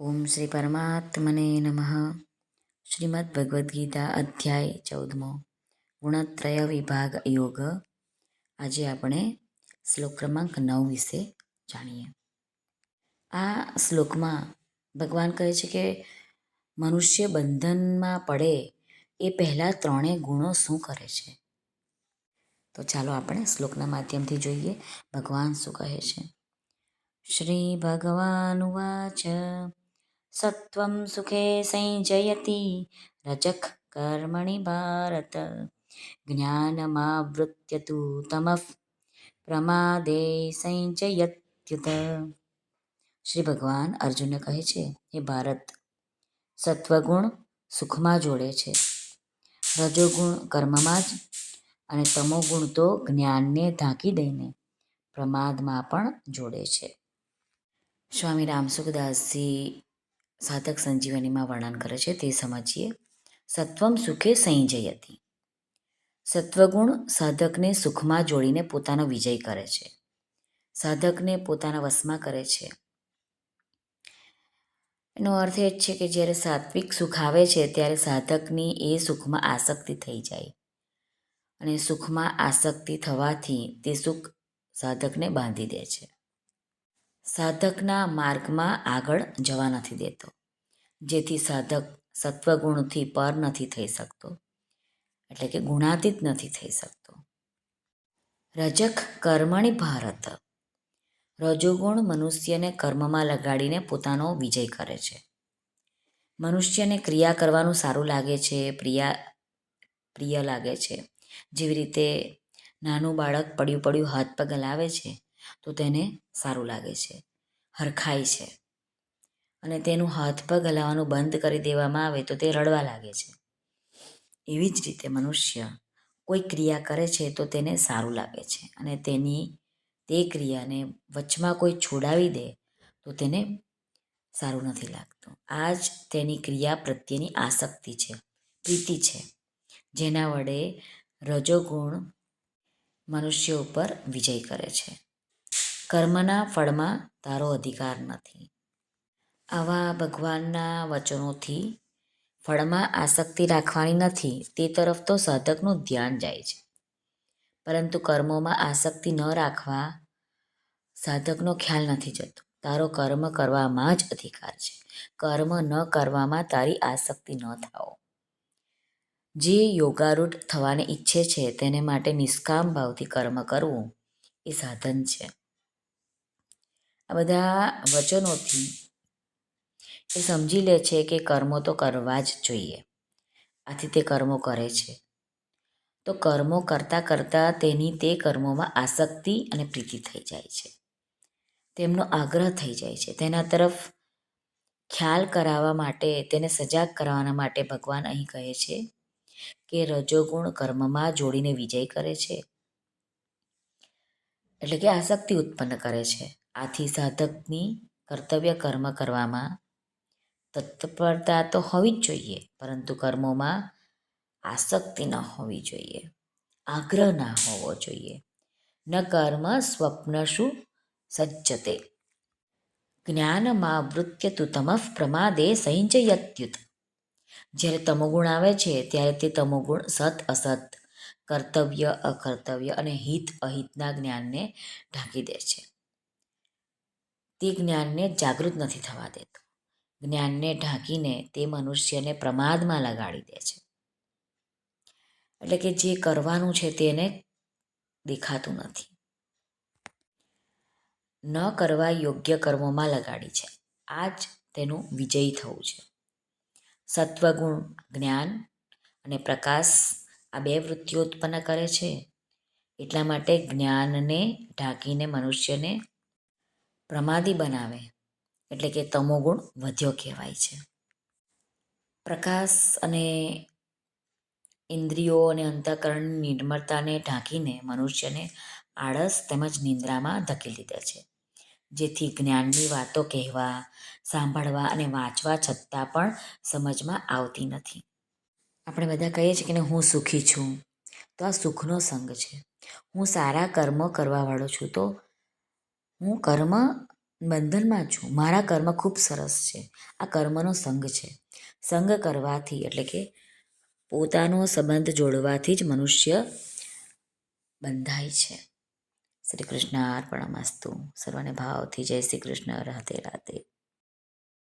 ઓમ શ્રી પરમાત્મને નમઃ. શ્રીમદ્ ભગવદ્ ગીતા અધ્યાય 14 ગુણત્રય વિભાગ યોગ. આજે આપણે શ્લોક ક્રમાંક 9 વિશે જાણીએ. આ શ્લોકમાં ભગવાન કહે છે કે મનુષ્ય બંધનમાં પડે એ પહેલાં ત્રણેય ગુણો શું કરે છે. તો ચાલો આપણે શ્લોકના માધ્યમથી જોઈએ ભગવાન શું કહે છે. શ્રી ભગવાન ઉવાચ સત્વં સુખે સંજયતિ રજઃ કર્મણિ ભારત જ્ઞાનમાવૃત્ય તુ તમઃ પ્રમાદે સંજયત્યુત. શ્રી ભગવાન અર્જુનને કહે છે, હે ભારત, સત્વગુણ સુખમાં જોડે છે, રજોગુણ કર્મમાં જ, અને તમોગુણ તો જ્ઞાનને ઢાંકી દઈને પ્રમાદમાં પણ જોડે છે. સ્વામી રામસુખદાસજી સાધક સંજીવનીમાં વર્ણન કરે છે તે સમજીએ. સત્વમ સુખે સંજયતિ. સત્વગુણ સાધકને સુખમાં જોડીને પોતાનો વિજય કરે છે, સાધકને પોતાના વશમાં કરે છે. એનો અર્થ એ જ છે કે જ્યારે સાત્વિક સુખ આવે છે ત્યારે સાધકની એ સુખમાં આસક્તિ થઈ જાય, અને સુખમાં આસક્તિ થવાથી તે સુખ સાધકને બાંધી દે છે, સાધકના માર્ગમાં આગળ જવા નથી દેતો, જેથી સાધક સત્વગુણથી પર નથી થઈ શકતો, એટલે કે ગુણાતીત નથી થઈ શકતો. રજક કર્મણિ ભારત. રજોગુણ મનુષ્યને કર્મમાં લગાડીને પોતાનો વિજય કરે છે. મનુષ્યને ક્રિયા કરવાનું સારું લાગે છે, પ્રિય લાગે છે. જેવી રીતે નાનું બાળક પડ્યું હાથ પગ હલાવે છે તો તેને સારું લાગે છે, હરખાય છે, અને તેનું હાથ પગ હલાવવાનું બંધ કરી દેવામાં આવે તો તે રડવા લાગે છે. એવી જ રીતે મનુષ્ય કોઈ ક્રિયા કરે છે તો તેને સારું લાગે છે, અને તે ક્રિયાને વચમાં કોઈ છોડાવી દે તો તેને સારું નથી લાગતું. આ જ તેની ક્રિયા પ્રત્યેની આસક્તિ છે, પ્રીતિ છે, જેના વડે રજોગુણ મનુષ્ય ઉપર વિજય કરે છે. કર્મના ફળમાં તારો અધિકાર નથી. આવા ભગવાનના વચનોથી ફળમાં આસક્તિ રાખવાની નથી તે તરફ તો સાધકનું ધ્યાન જાય છે, પરંતુ કર્મોમાં આસક્તિ ન રાખવા સાધકનો ખ્યાલ નથી જતો. તારો કર્મ કરવામાં જ અધિકાર છે, કર્મ ન કરવામાં તારી આસક્તિ ન થાઓ. જે યોગારૂઢ થવાને ઈચ્છે છે તેને માટે નિષ્કામ ભાવથી કર્મ કરવું એ સાધન છે. આ બધા વચનોથી એ સમજી લે છે કે કર્મો તો કરવા જ જોઈએ, આથી તે કર્મો કરે છે. તો કર્મો કરતાં કરતાં તેની તે કર્મોમાં આસક્તિ અને પ્રીતિ થઈ જાય છે, તેમનો આગ્રહ થઈ જાય છે. તેના તરફ ખ્યાલ કરાવવા માટે, તેને સજાગ કરાવવાના માટે ભગવાન અહીં કહે છે કે રજોગુણ કર્મમાં જોડીને વિજય કરે છે, એટલે કે આસક્તિ ઉત્પન્ન કરે છે. આથી સાધકની કર્તવ્ય કર્મ કરવામાં તત્પરતા તો હોવી જ જોઈએ, પરંતુ કર્મોમાં આસક્તિ ન હોવી જોઈએ, આગ્રહ ના હોવો જોઈએ. ન કર્મ સ્વપ્નશુ સજ્જતે જ્ઞાનમાવૃત્ય તુ તમઃ પ્રમાદે સંજયત્યુત. જ્યારે તમોગુણ આવે છે ત્યારે તે તમોગુણ સત અસત, કર્તવ્ય અકર્તવ્ય અને હિત અહિતના જ્ઞાનને ઢાંકી દે છે. તે જ્ઞાનને જાગૃત નથી થવા દેતો. જ્ઞાનને ઢાંકીને તે મનુષ્યને પ્રમાદમાં લગાડી દે છે, એટલે કે જે કરવાનું છે તેને દેખાતું નથી. ન કરવા યોગ્ય કર્મોમાં લગાડી છે. આ જ તેનું વિજય થવું છે. સત્વગુણ જ્ઞાન અને પ્રકાશ આ બે વૃત્તિઓ ઉત્પન્ન કરે છે, એટલા માટે જ્ઞાનને ઢાંકીને મનુષ્યને પ્રમાદી બનાવે, એટલે કે તમોગુણ વધ્યો કહેવાય છે. પ્રકાશ અને ઇન્દ્રિયો અને અંતઃકરણની નિર્મળતાને ઢાંકીને મનુષ્યને આળસ તેમજ નિંદ્રામાં ધકેલી દે છે, જેથી જ્ઞાનની વાતો કહેવા, સાંભળવા અને વાંચવા છતાં પણ સમજમાં આવતી નથી. આપણે બધા કહીએ છીએ કે હું સુખી છું, તો આ સુખનો સંગ છે. હું સારા કર્મ કરવાવાળો છું, તો હું કર્મ બંધનમાં છું, મારા કર્મ ખૂબ સરસ છે. આ કર્મનો સંગ છે. સંગ કરવાથી એટલે કે પોતાનો સંબંધ જોડવાથી જ મનુષ્ય બંધાય છે. શ્રી કૃષ્ણ અર્પણમસ્તુ. સર્વને ભાવથી જય શ્રી કૃષ્ણ. રાધે રાધે.